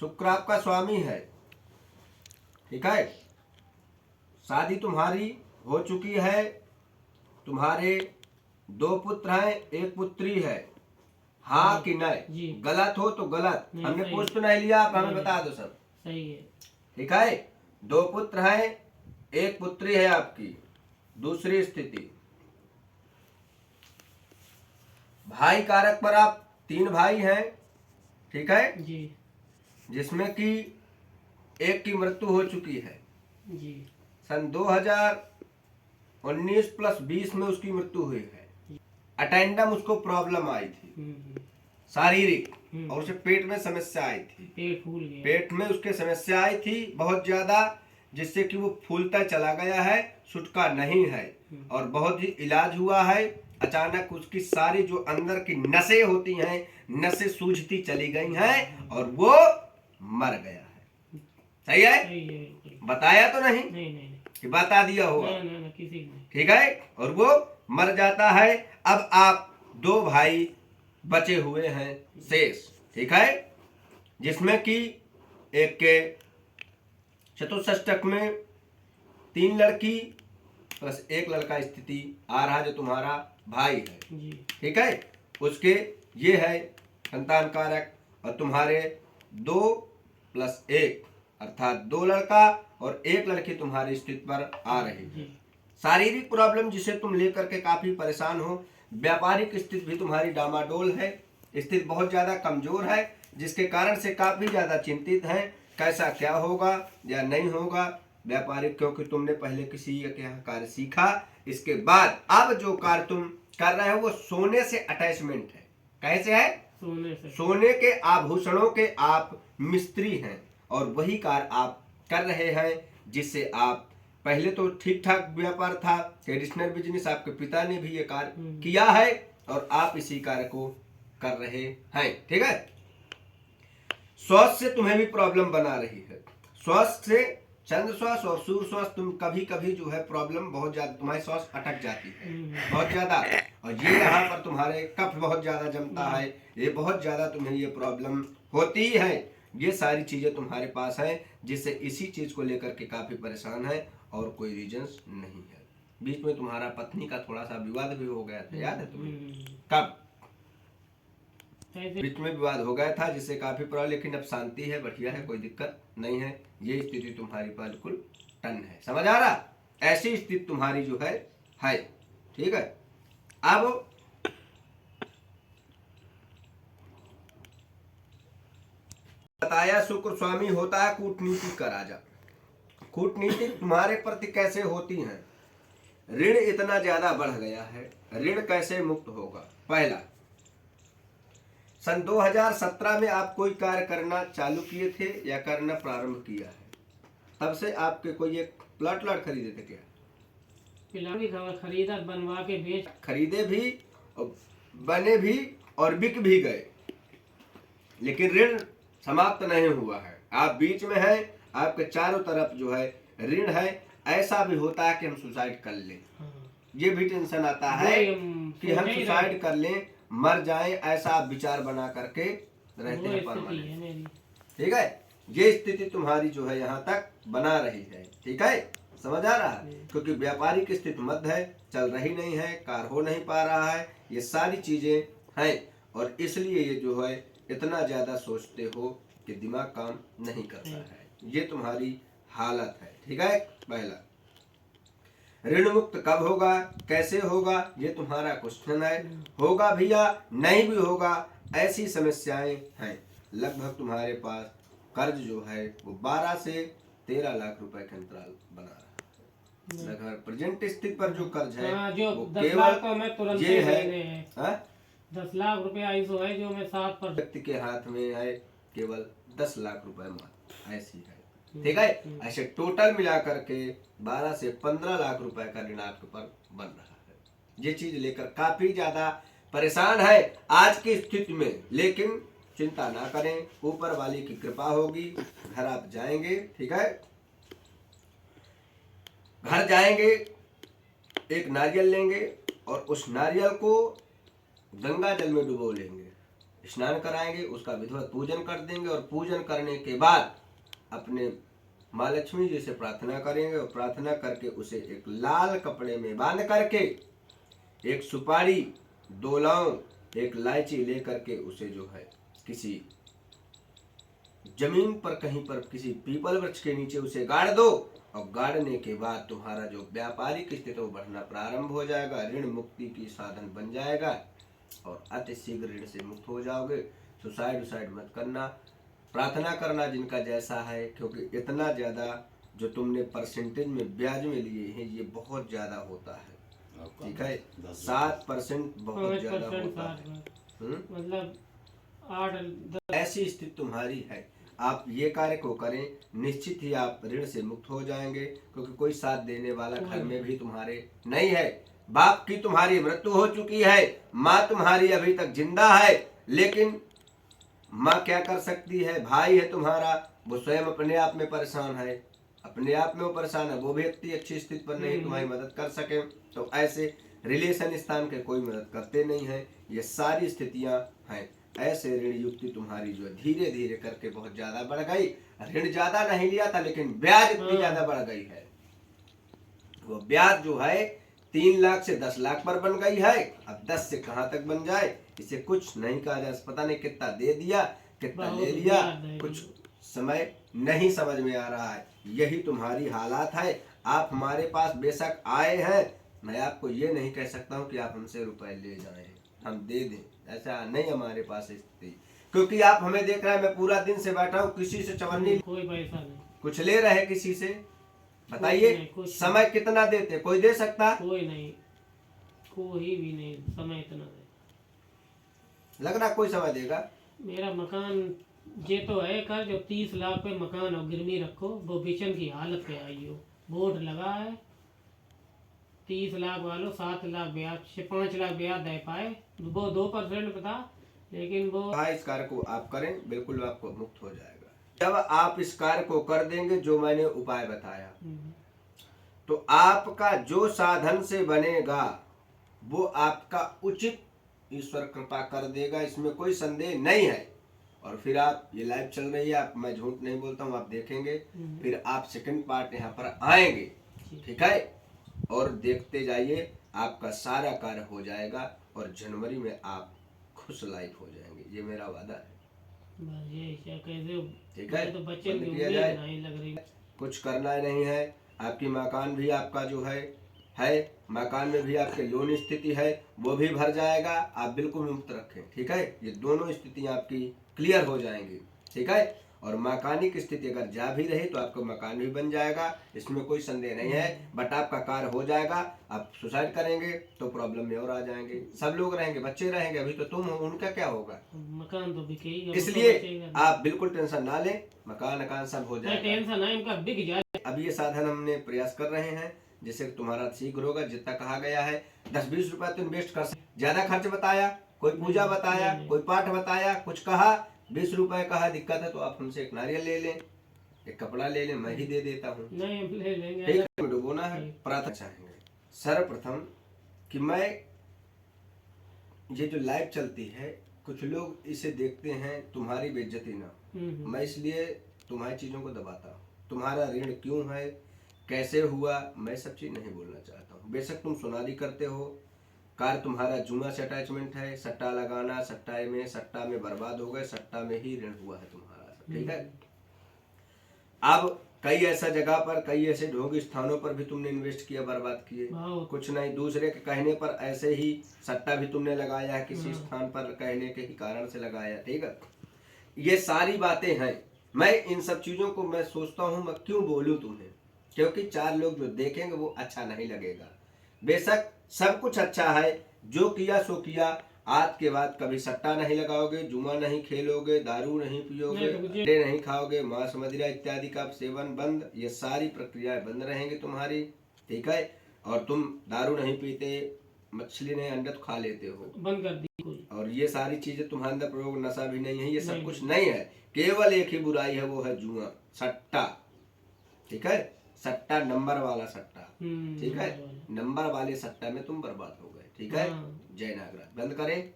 शुक्र आपका स्वामी है, ठीक है। शादी तुम्हारी हो चुकी है, तुम्हारे 2 पुत्र हैं, 1 पुत्री है, हाँ कि नहीं? गलत हो तो गलत, हमने पूछ तो नहीं लिया, आप हमें बता दो सब। सही है, ठीक है। 2 पुत्र हैं, 1 पुत्री है आपकी। दूसरी स्थिति, भाई कारक पर आप 3 भाई हैं, ठीक है जी जिसमें कि एक की मृत्यु हो चुकी है जी। सन 2019 प्लस 20 में उसकी मृत्यु हुई है। अटेंडम उसको प्रॉब्लम आई थी शारीरिक, और उसे पेट में समस्या आई थी, पेट फूल गया, पेट में उसके समस्या आई थी बहुत ज्यादा, जिससे कि वो फूलता चला गया है, छुटका नहीं है, और बहुत ही इलाज हुआ है। अचानक उसकी सारी जो अंदर की नसें होती हैं, नसें सूजती चली गई हैं और वो मर गया है। सही है? सही है। बताया तो नहीं? नहीं कि बता दिया होगा? ना, किसी ने। ठीक है, और वो मर जाता है। अब आप 2 भाई बचे हुए हैं शेष, ठीक है, जिसमें कि एक के चतुष्टक में 3 लड़की प्लस 1 लड़का स्थिति आ रहा, जो तुम्हारा भाई है, ठीक है। उसके ये है संतान कारक, और तुम्हारे 2 प्लस 1 अर्थात 2 लड़का और 1 लड़की तुम्हारी स्थिति पर आ रही है। शारीरिक प्रॉब्लम जिसे तुम लेकर के काफी परेशान हो, व्यापारिक स्थिति भी तुम्हारी डामाडोल है, स्थिति बहुत ज्यादा कमजोर है, जिसके कारण से काफी ज्यादा चिंतित है कैसा क्या होगा या नहीं होगा व्यापारिक, क्योंकि तुमने पहले किसी के यहाँ कार्य सीखा, इसके बाद अब जो कार्य तुम कर रहे हो वो सोने से अटैचमेंट है। कैसे है? सोने से। सोने के आभूषणों के आप मिस्त्री हैं, और वही कार्य आप कर रहे हैं, जिससे आप पहले तो ठीक ठाक व्यापार था, ट्रेडिशनल बिजनेस, आपके पिता ने भी ये कार्य किया है और आप इसी कार्य को कर रहे हैं, ठीक है। स्वास्थ्य से तुम्हें भी प्रॉब्लम बना रही है, स्वास्थ्य से चंद्र श्वास और सूर्य श्वास, तुम कभी कभी जो है प्रॉब्लम बहुत ज्यादा, तुम्हारी श्वास अटक जाती है बहुत ज्यादा, और ये यहाँ पर तुम्हारे कफ बहुत ज्यादा जमता है, ये बहुत ज्यादा तुम्हें ये प्रॉब्लम होती है। ये सारी चीजें तुम्हारे पास हैं, जिससे इसी चीज को लेकर के काफी परेशान है, और कोई रीजंस नहीं है। बीच में तुम्हारा पत्नी का थोड़ा सा विवाद भी हो गया था, याद है तुम्हें? कब? बीच में विवाद हो गया था, जिससे काफी प्रॉब्लम, लेकिन अब शांति है, बढ़िया है, कोई दिक्कत नहीं है। ये स्थिति तुम्हारी बिल्कुल टन है, समझ आ रहा? ऐसी स्थिति तुम्हारी जो है, ठीक है। अब बताया शुक्र स्वामी होता है कूटनीति का राजा। कूटनीति तुम्हारे प्रति कैसे होती है? ऋण इतना ज्यादा बढ़ गया है, ऋण कैसे मुक्त होगा? पहला, सन 2017 में आप कोई कार्य करना चालू किए थे या करना प्रारंभ किया है, तब से आपके कोई एक प्लॉट खरीदे थे क्या? खरीदा, बनवा के बेच, खरीदे भी, बने भी और बिक भी गए, लेकिन ऋण समाप्त नहीं हुआ है, आप बीच में हैं, आपके चारों तरफ जो है ऋण है। ऐसा भी होता है कि हम सुसाइड कर लें, ये भी टेंशन आता है कि हम सुसाइड कर लें, मर जाएं, ऐसा आप विचार बना करके रहते हैं परमानेंट, ठीक है। ये स्थिति तुम्हारी जो है यहाँ तक बना रही है, ठीक है, समझ आ रहा है? क्योंकि व्यापारिक स्थिति मध्य है, चल रही नहीं है, कार्य हो नहीं पा रहा है, ये सारी चीजें हैं, और इसलिए ये जो है इतना ज्यादा सोचते हो कि दिमाग काम नहीं करता है, ये तुम्हारी हालत है, ठीक है। पहला, ऋण मुक्त कब होगा, कैसे होगा, ये तुम्हारा क्वेश्चन है। होगा भी या नहीं भी होगा, ऐसी समस्याएं हैं। लगभग तुम्हारे पास कर्ज जो है वो 12 से 13 लाख रुपए के अंतराल बना रहा है। लगभग प्रेजेंट स्थिति पर जो कर्ज है वो केवल ये है, 10 लाख रुपए ऐसा है जो मैं 7% व्यक्ति के हाथ में है, केवल 10 लाख रुपए मात्र, ऐसी है, ठीक है। ऐसे टोटल मिला करके 12 से 15 लाख रुपए का ऋण आपके ऊपर बन रहा है। ये चीज लेकर काफी ज्यादा परेशान है आज की स्थिति में, लेकिन चिंता ना करें, ऊपर वाले की कृपा होगी। घर आप जाएंगे, ठीक है, घर जाएंगे, एक नारियल लेंगे और उस नारियल को गंगा जल में डुबो लेंगे, स्नान कराएंगे, उसका विधिवत पूजन कर देंगे और पूजन करने के बाद अपने माँ लक्ष्मी जी से प्रार्थना करेंगे और प्रार्थना करके उसे एक लाल कपड़े में बांध करके एक सुपारी, 2 लौंग, 1 इलायची लेकर के उसे जो है किसी जमीन पर कहीं पर किसी पीपल वृक्ष के नीचे उसे गाड़ दो और गाड़ने के बाद तुम्हारा जो व्यापारिक स्थिति वो बढ़ना प्रारंभ हो जाएगा, ऋण मुक्ति की साधन बन जाएगा और अति शीघ्र ऋण से मुक्त हो जाओगे। सुसाइड मत करना, प्रार्थना करना जिनका जैसा है, क्योंकि इतना ज्यादा जो तुमने परसेंटेज में ब्याज में लिए हैं ये बहुत ज्यादा होता है, ठीक है। 7% बहुत ज्यादा होता है, मतलब 8-10। ऐसी स्थिति तुम्हारी है। आप ये कार्य को करें, निश्चित ही आप ऋण से मुक्त हो जाएंगे, क्योंकि कोई साथ देने वाला घर में भी तुम्हारे नहीं है। बाप की तुम्हारी मृत्यु हो चुकी है, माँ तुम्हारी अभी तक जिंदा है, लेकिन माँ क्या कर सकती है, भाई है तुम्हारा, वो स्वयं अपने आप में परेशान है, अपने आप में वो परेशान है, वो भी इतनी अच्छी स्थिति पर नहीं तुम्हारी मदद कर सके। तो ऐसे रिलेशन स्थान के कोई मदद करते नहीं है। ये सारी स्थितियां हैं। ऐसे ऋण युक्ति तुम्हारी जो धीरे धीरे करके बहुत ज्यादा बढ़ गई। ऋण ज्यादा नहीं लिया था लेकिन ब्याज इतनी ज्यादा बढ़ गई है, वो ब्याज जो है 3 लाख से 10 लाख पर बन गई है। अब 10 से कहां तक बन जाए इसे कुछ नहीं कहा जा, पता नहीं कितना दे दिया कितना ले लिया, कुछ समय नहीं समझ में आ रहा है। यही तुम्हारी हालात है। आप हमारे पास बेशक आए हैं, मैं आपको ये नहीं कह सकता हूँ कि आप हमसे रुपए ले जाएं, हम दे दें, ऐसा नहीं हमारे पास स्थिति, क्योंकि आप हमें देख रहे हैं, मैं पूरा दिन से बैठा हूँ, किसी से चवन्नी कोई पैसा नहीं, कुछ ले रहे किसी से, बताइए समय कितना देते, कोई दे सकता? कोई नहीं, कोई भी नहीं, समय इतना है। लग रहा कोई समय देगा? मेरा मकान ये तो है कर जो 30 लाख पे मकान और गिरवी रखो, वो बेचन की हालत पे आई हो, बोर्ड लगा है 30 लाख वालों 7 लाख ब्याज से 5 लाख ब्याज दे पाए, वो 2% पे था, लेकिन वो इस कार्य को आप करें, बिल्कुल आपको मुक्त हो जाएगा। जब आप इस कार्य को कर देंगे जो मैंने उपाय बताया, तो आपका जो साधन से बनेगा वो आपका उचित ईश्वर कृपा कर देगा, इसमें कोई संदेह नहीं है। और फिर आप ये लाइव चल रही है, आप, मैं झूठ नहीं बोलता हूँ, आप देखेंगे, फिर आप सेकंड पार्ट यहाँ पर आएंगे, ठीक है, और देखते जाइए, आपका सारा कार्य हो जाएगा और जनवरी में आप खुश लाइफ हो जाएंगे, ये मेरा वादा है। ये क्या कैसे, ठीक है, तो बच्चे बंद की किया उम्मीद जाए, नहीं लग रही। कुछ करना नहीं है। आपकी मकान भी आपका जो है मकान में भी आपके लोन स्थिति है, वो भी भर जाएगा, आप बिल्कुल मुक्त रखें, ठीक है। ये दोनों स्थितियां आपकी क्लियर हो जाएंगी, ठीक है। और मकानिक स्थिति अगर जा भी रही तो आपको मकान भी बन जाएगा, इसमें कोई संदेह नहीं है। बट आपका कार्य हो जाएगा, आप सुसाइड करेंगे तो प्रॉब्लम में और आ जाएंगे, सब लोग रहेंगे, बच्चे रहेंगे, अभी तो तुम हो, उनका क्या होगा? मकान तो बिकेगा, इसलिए आप बिल्कुल टेंशन ना लें, मकान सब हो जाएगा, टेंशन है, इनका बिक जाए। अभी ये साधन हमने प्रयास कर रहे हैं जिससे तुम्हारा शीघ्र होगा। जितना कहा गया है 10-20 रुपए तो इन्वेस्ट कर सकते, ज्यादा खर्च बताया, कोई पूजा बताया, कोई पाठ बताया, कुछ कहा, 20 रुपए कहा, दिक्कत है तो आप हमसे एक नारियल ले लें, एक कपड़ा ले लें, मैं ही दे देता हूँ, नहीं ले लेंगे, ठीक है। डुबोना है, प्रार्थना चाहेंगे सर्वप्रथम कि मैं ये जो लाइव चलती है, कुछ लोग इसे देखते हैं तुम्हारी बेइज्जती ना, मैं इसलिए तुम्हारी चीजों को दबाता हूँ। तुम्हारा ऋण क्यों है, कैसे हुआ, मैं सब चीज नहीं बोलना चाहता हूँ। बेशक तुम सुनारी करते हो, कार्य तुम्हारा जुआ से अटैचमेंट है, सट्टा लगाना, सट्टा में बर्बाद हो गए, सट्टा में ही ऋण हुआ है तुम्हारा, ठीक है। अब कई ऐसा जगह पर, कई ऐसे ढोंग स्थानों पर भी तुमने इन्वेस्ट किया, बर्बाद किए, कुछ नहीं, दूसरे के कहने पर ऐसे ही सट्टा भी तुमने लगाया है, किसी स्थान पर कहने के ही कारण से लगाया, ठीक है। ये सारी बातें हैं, मैं इन सब चीजों को मैं सोचता हूँ मैं क्यों बोलूं तुम्हें, क्योंकि 4 लोग जो देखेंगे वो अच्छा नहीं लगेगा। बेशक सब कुछ अच्छा है, जो किया सो किया, आज के बाद कभी सट्टा नहीं लगाओगे, जुआ नहीं खेलोगे, दारू नहीं पियोगे, अंडे नहीं खाओगे, मांस मदिरा इत्यादि का सेवन बंद, ये सारी प्रक्रियाएं बंद रहेंगी तुम्हारी, ठीक है। और तुम दारू नहीं पीते, मछली नहीं, अंडा तो खा लेते हो, बंद कर दी, और ये सारी चीजें तुम्हारे अंदर प्रयोग, नशा भी नहीं है, ये सब कुछ नहीं है, केवल एक ही बुराई है, वो है जुआ, सट्टा, ठीक है। सट्टा नंबर वाला सट्टा, ठीक है, नंबर वाले सट्टा में तुम बर्बाद हो गए, ठीक है। जय नागराज, बंद करें।